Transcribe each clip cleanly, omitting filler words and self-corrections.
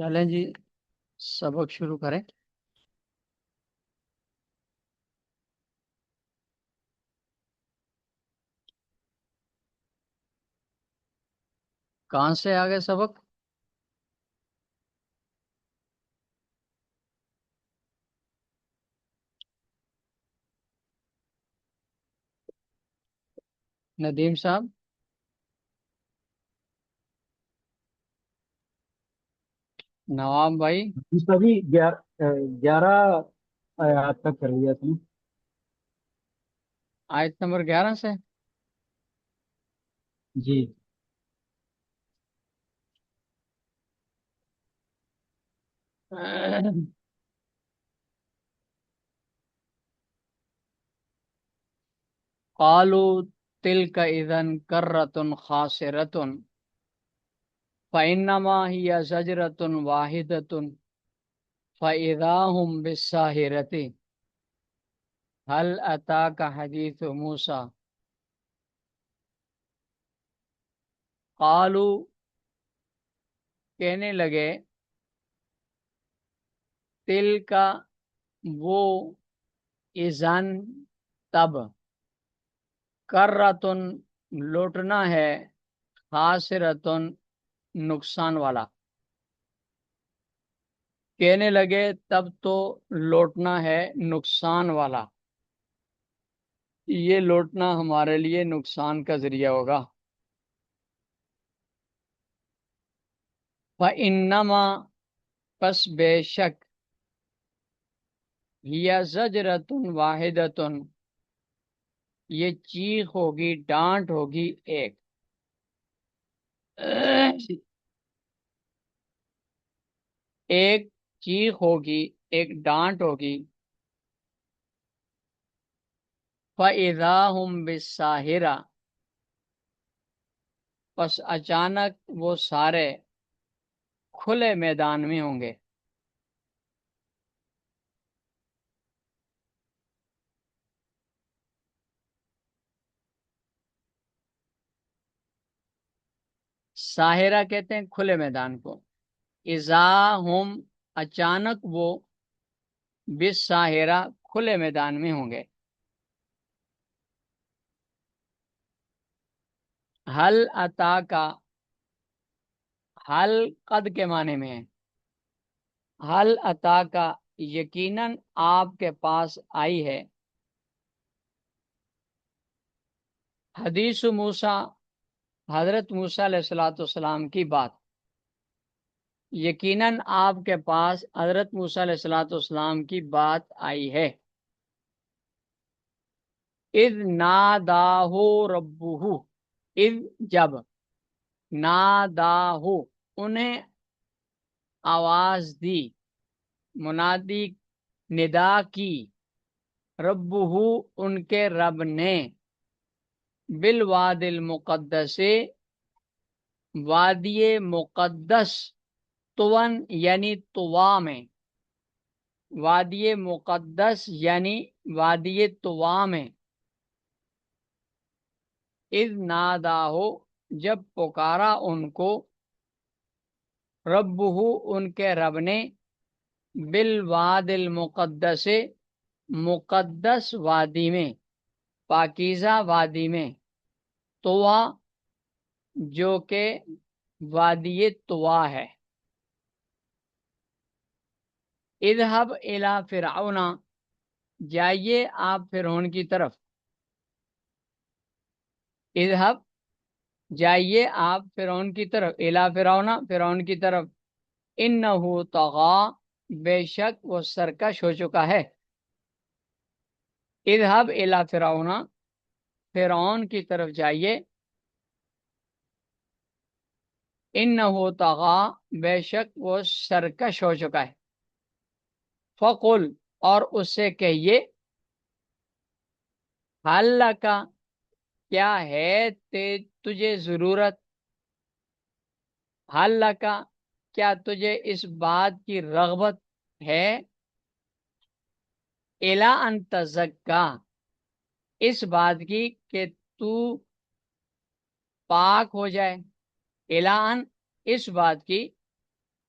چلیں جی، سبق شروع کریں۔ کہاں سے آگے سبق؟ ندیم صاحب، نواب بھائی، اس کا بھی 11 آیات تک کر لیا تم؟ آیت نمبر 11 سے۔ جی قالوا تلك اذا کرۃ خاسرۃ فانما هي زجرۃ واحدۃ فاذا هم بالساہرۃ هل اتاك حدیث موسیٰ۔ قالوا، کہنے لگے، تل کا، وہ، اذن، تب، کرۃ، لوٹنا ہے، خاسرۃ، نقصان والا۔ کہنے لگے تب تو لوٹنا ہے نقصان والا، یہ لوٹنا ہمارے لیے نقصان کا ذریعہ ہوگا۔ فَإِنَّمَا، پس بے شک، ہِیَ زَجْرَةٌ وَاحِدَةٌ، یہ چیخ ہوگی، ڈانٹ ہوگی ایک۔ ایک چیخ ہوگی، ایک ڈانٹ ہوگی۔ فَإِذَا هُمْ بِالسَّاہرَةِ، پس اچانک وہ سارے کھلے میدان میں ہوں گے۔ ساحرہ کہتے ہیں کھلے میدان کو۔ اذا ہم، اچانک وہ، بالساحرہ، کھلے میدان میں ہوں گے۔ حل عطا کا، حل قد کے معنی میں ہے۔ حل عطا کا، یقیناً آپ کے پاس آئی ہے، حدیث موسیٰ، حضرت موسیٰ علیہ السلام کی بات۔ یقیناً آپ کے پاس حضرت موسیٰ علیہ السلام کی بات آئی ہے۔ اذ ناداہ ربہ، اذ جب، ناداہ، انہیں آواز دی، منادی ندا کی، ربہ، ان کے رب نے، بالواد المقدس، وادی مقدس، طون یعنی طوا میں، وادی مقدس یعنی وادی طوا میں، اذ ناداہ، جب پکارا ان کو، ربہ، ان کے رب نے، بالواد المقدس، مقدس وادی میں، پاکیزہ وادی میں، طوا، جو کہ وادی طوا ہے۔ اذهب الى فرعون، جائیے آپ فرعون کی طرف۔ اذهب، جائیے آپ فرعون کی طرف، الى فرعون، فرعون کی طرف، انه طغى، بے شک وہ سرکش ہو چکا ہے۔ اذهب الى فرعون، فرعون کی طرف جائیے، انه طغى، بے شک وہ سرکش ہو چکا ہے۔ فقل، اور اس سے کہیے، حل لک، کیا ہے تجھے ضرورت، حل لک، کیا تجھے اس بات کی رغبت ہے، الا ان تزکا، اس بات کی کہ تو پاک ہو جائے، الا ان، اس بات کی،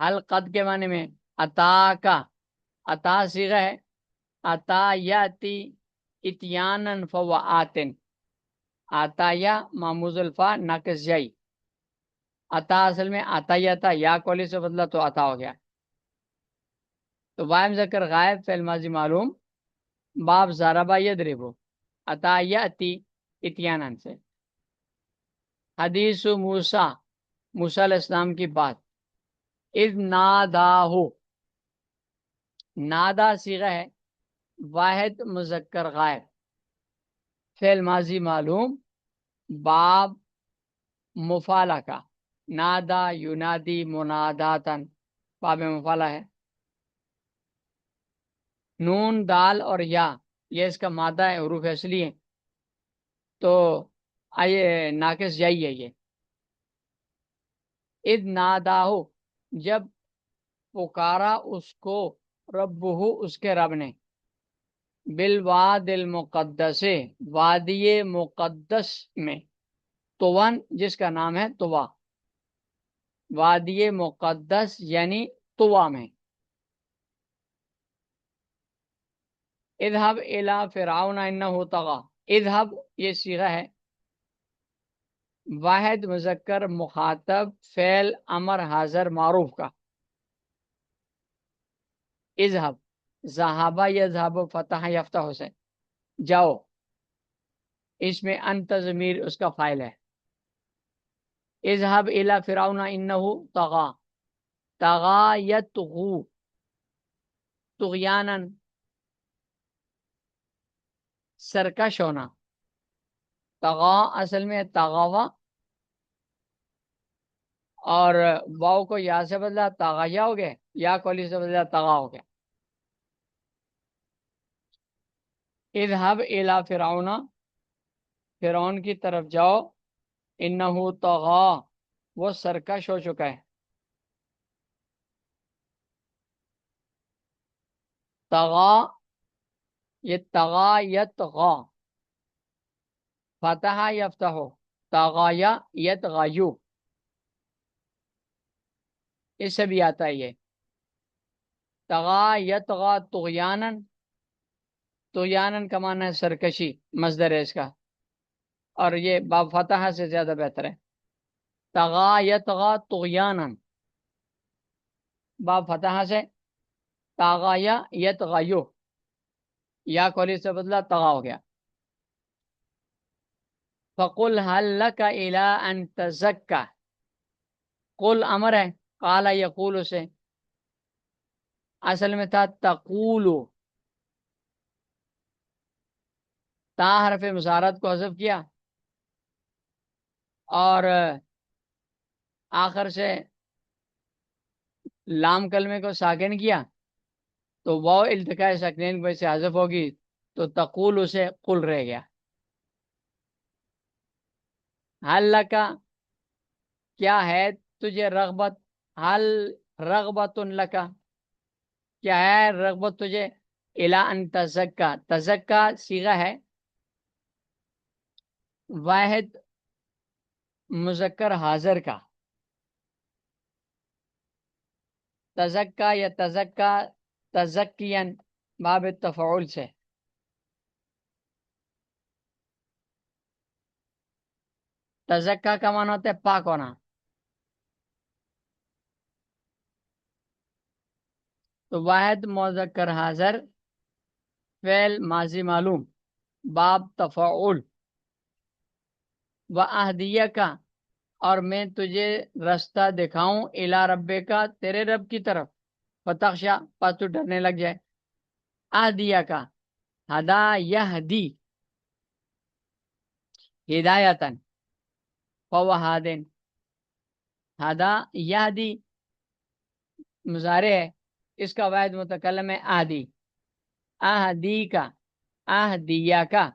القد کے معنی میں عطا کا، عطا صیغہ ہے، عطا یاتی اتیانن فو آتن، عطا یا معموز الفا ناقص جائی، عطا اصل میں عطا یا تھا، یا کولی سے بدلا تو عطا ہو گیا. تو وائم ذکر غائب فعل ماضی معلوم، باب ضربا یضربو، عطا یاتی اتیانن سے. حدیث موسیٰ، موسیٰ علیہ السلام کی بات. اذ ناداہو، نادا صیغہ ہے واحد مذکر غائب، فعل ماضی معلوم، باب مفالہ کا، نادا ینادی مناداتن، باب مفالہ ہے. نون دال اور یا یہ اس کا مادہ ہے، حروف اصلی ہے، تو آئیے ناقص جائیے یہ. اذ ناداہو، جب پکارا اس کو، ربہ اس کے رب نے، بالواد المقدس، وادی مقدس میں، توان جس کا نام ہے توا، وادی مقدس یعنی توا میں. اذهب الى فرعون انه طغى، اذهب یہ صیغہ ہے واحد مذکر مخاطب فعل امر حاضر معروف کا. اذهب، ذهب یذهب فتح یفتح سے، جاؤ، اس میں انت ضمیر اس کا فاعل ہے. اذهب الى فرعون انه طغى، طغى یطغو طغیانا، سرکش ہونا. طغا اصل میں طغوا، اور واؤ کو یا سے بدلا طغیا ہو گیا، یا کولی سے بدلا طغا ہو گیا. اذهب الى فرعون، فرعون کی طرف جاؤ، انه طغا وہ سرکش ہو چکا ہے. طغا، یہ طغا یطغا، فتح یفتح، طغایا یطغیو، اس سے بھی آتا ہے یہ. طغا یطغا طغیانا، طغیانا کا معنی ہے سرکشی، مصدر ہے اس کا، اور یہ باب فتح سے زیادہ بہتر ہے. طغا یطغا طغیانا، باب فتح سے، طغایا یطغیو، یا کولی سے بدلا طغا ہو گیا. فقل هل لك الى ان تزکا، قل امر ہے، قال یقول سے، اصل میں تھا تقولو، تا حرف مزارت کو حذف کیا اور آخر سے لام کلمے کو ساکن کیا، تو واو التقاء ساکنین کی وجہ سے حذف ہوگی، تو تقول سے قل رہ گیا. حل لکا، کیا ہے تجھے رغبت، حل رغبت لکا، کیا ہے رغبت تجھے، الا ان تزکا، تزکا صیغہ ہے واحد مذکر حاضر کا، تزکا یا تزکا تزکین، باب تفعول سے. تزکا کا معنی ہوتا ہے پاک ہونا. تو واحد مذکر حاضر فعل ماضی معلوم، باب تفعول. وَأَهْدِيَكَ کا، اور میں تجھے رستہ دکھاؤں، الا ربے کا تیرے رب کی طرف، فتخشا پس تو ڈرنے لگ جائے. اہدیہ کا، ہدا یہدی ہدایتن، فهو ہادن، ہدا یہدی مضارع ہے، اس کا واحد متکلم ہے آدی. اہدی کا، اہدیہ کا،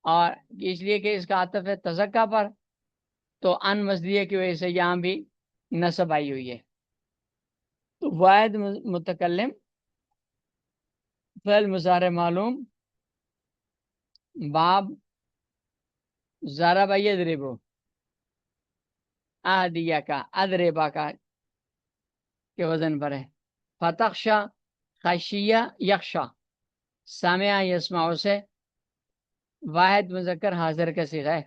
اور اس لیے کہ اس کا عطف ہے تزکا پر، تو ان مصدریہ کی وجہ سے یہاں بھی نصب آئی ہوئی ہے. تو واحد متکلم فعل مضارع معلوم، باب ضرب یضرب، اہدیہ کا، ادربا کا، کے وزن پر ہے. فتخشا، خشیہ یخشا، سامع یسمع سے واحد مذکر حاضر کا صیغہ ہے.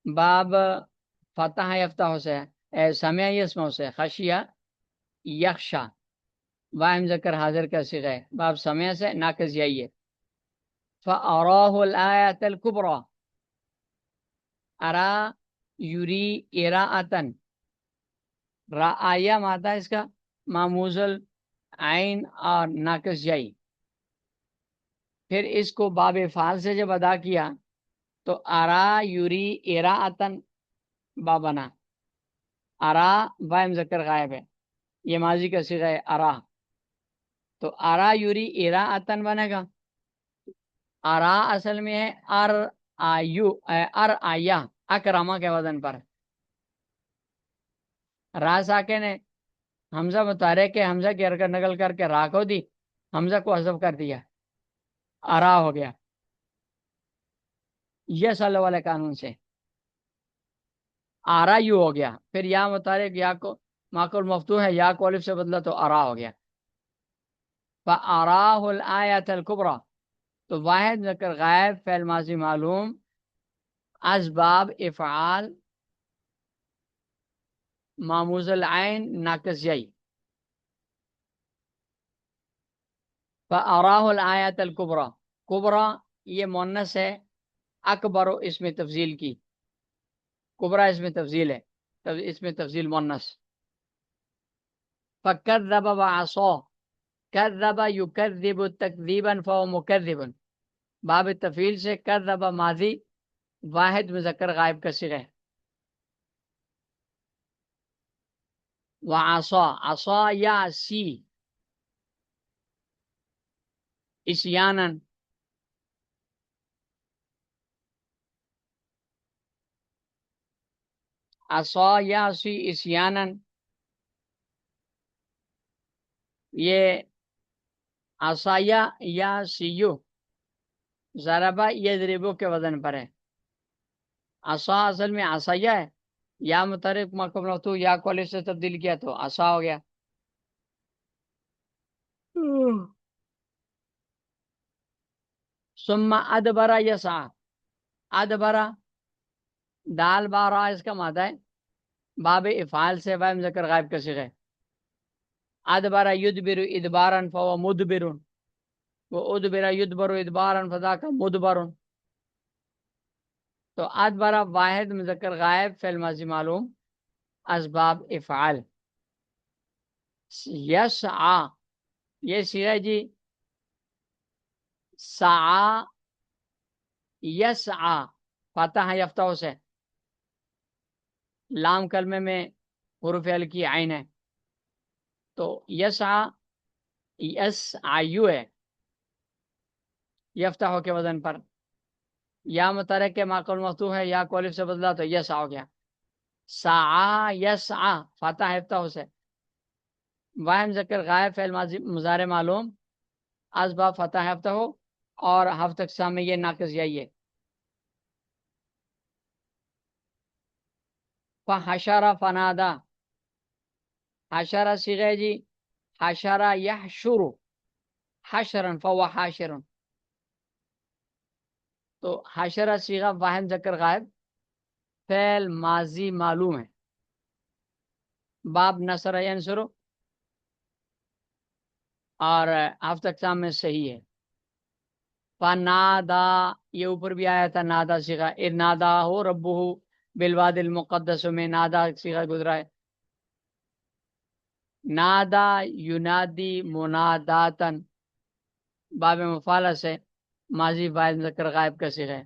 باب فتح یفتح سے سامع یسمع سے خشیہ یخشا واحد مذکر حاضر کا صیغہ ہے. باب سامع سے ناقص یہی ہے. فأراه الآية الكبرى، ارا یوری اراءتن، رعایا ماتا اس کا معموزل عین اور ناقص یائی. پھر اس کو باب فعال سے جب ادا کیا تو ارا یوری اراءتن با بنا. ارا وائم ذکر غائب ہے، یہ ماضی کا صیغہ ہے ارا، تو ارا یوری اراءتن بنے گا. ارا اصل میں ہے ار آیا اکرما کے وزن پر. را ساکن ہے، حمزہ متحرک کے حمزہ کی حرکت نقل کر کے را کو دی، حمزہ کو حذف کر دیا، ارا ہو گیا. یہ صلی والے قانون سے آرا یو ہو گیا. پھر یا متحرک یا کو معقول مفتوح ہے، یا کو الف سے بدلا تو ارا ہو گیا. فَأَرَاهُ الْآيَةَ الْكُبْرَى، تو واحد ذکر غائب فعل ماضی معلوم اسباب افعال معموز العین ناقص یائی. فَأَرَاهُ الْآيَةَ الْكُبْرَى، کبرا یہ مؤنث ہے، اکبر اس میں تفضیل کی، کبرا اس میں تفضیل ہے، اس میں تفضیل مؤنث. فَكَذَّبَ وَعَصَىٰ، کذب یکذب تکذیبا فهو مکذب، باب تفعیل سے کذب ماضی واحد مذکر غائب کا صیغہ ہے. وعصا، عصا یعصی عصیانا، عصا یعصی عصیانا، یہ عصایا یعصیو ضربہ یضربو کے وزن پر ہے. عصا اصل میں عصایا ہے، یا متحرک معقول مفتوح یا کو الف سے تبدیل کیا تو عصا ہو گیا. ثم ادبر یسعى، ادبر دال بارا اس کا مادہ ہے، باب افعال سے واحد مذکر غائب کا صیغہ ہے. ادبر یدبر ادبارا فهو مدبر، وہ ادبر یدبر ادبارا فذاک مدبر. تو ادبر واحد مذکر غائب فعل ماضی معلوم اسباب افعال. یسعى یہ صیغہ جی سعى یسعى فتح یفتح سے، لام کلمے میں حروف ال کی عین ہے، تو یسعى یسعیو ہے یفتح کے وزن پر. یا متحرک کے معقول مفتوح ہے، یا کو الف سے بدلا تو یسعى ہو گیا. سعى یسعى فتح یفتح سے، واحد ذکر غائب فعل ماضی مضارع معلوم اسباب فتح یفتح ہو، اور ہفت اقسام میں یہ ناقص یہی ہے. فحشر فنادا، حشر صیغہ جی حشر یحشر حشرا فهو حاشر، تو حشر صیغہ واحد ذکر غائب فعل ماضی معلوم ہے، باب نصر ینصر اور ہفت اقسام میں صحیح ہے. فنادا یہ اوپر بھی آیا تھا، نادا صیغہ ارنادا ہو ربہ بالواد المقدس میں نادا صیغہ گزرا ہے. نادا ینادی مناداتن باب مفعلہ سے ماضی واحد مذکر غائب کا صیغہ ہے.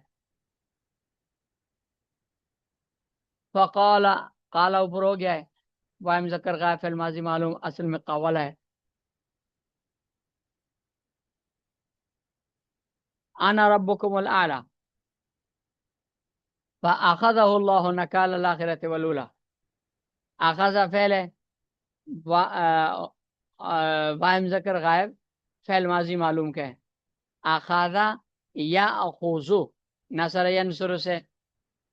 فقال، قال اوپر ہو گیا ہے، واحد مذکر غائب فعل ماضی معلوم اصل میں قول ہے. انا ربکم الاعلی، فاخذہ اللہ نکال الاخرۃ والاولی، اخذ فعل ہے، واحد مذکر غائب فعل ماضی معلوم کا ہے. اخذ یا اخوذ نصر ینصر سے،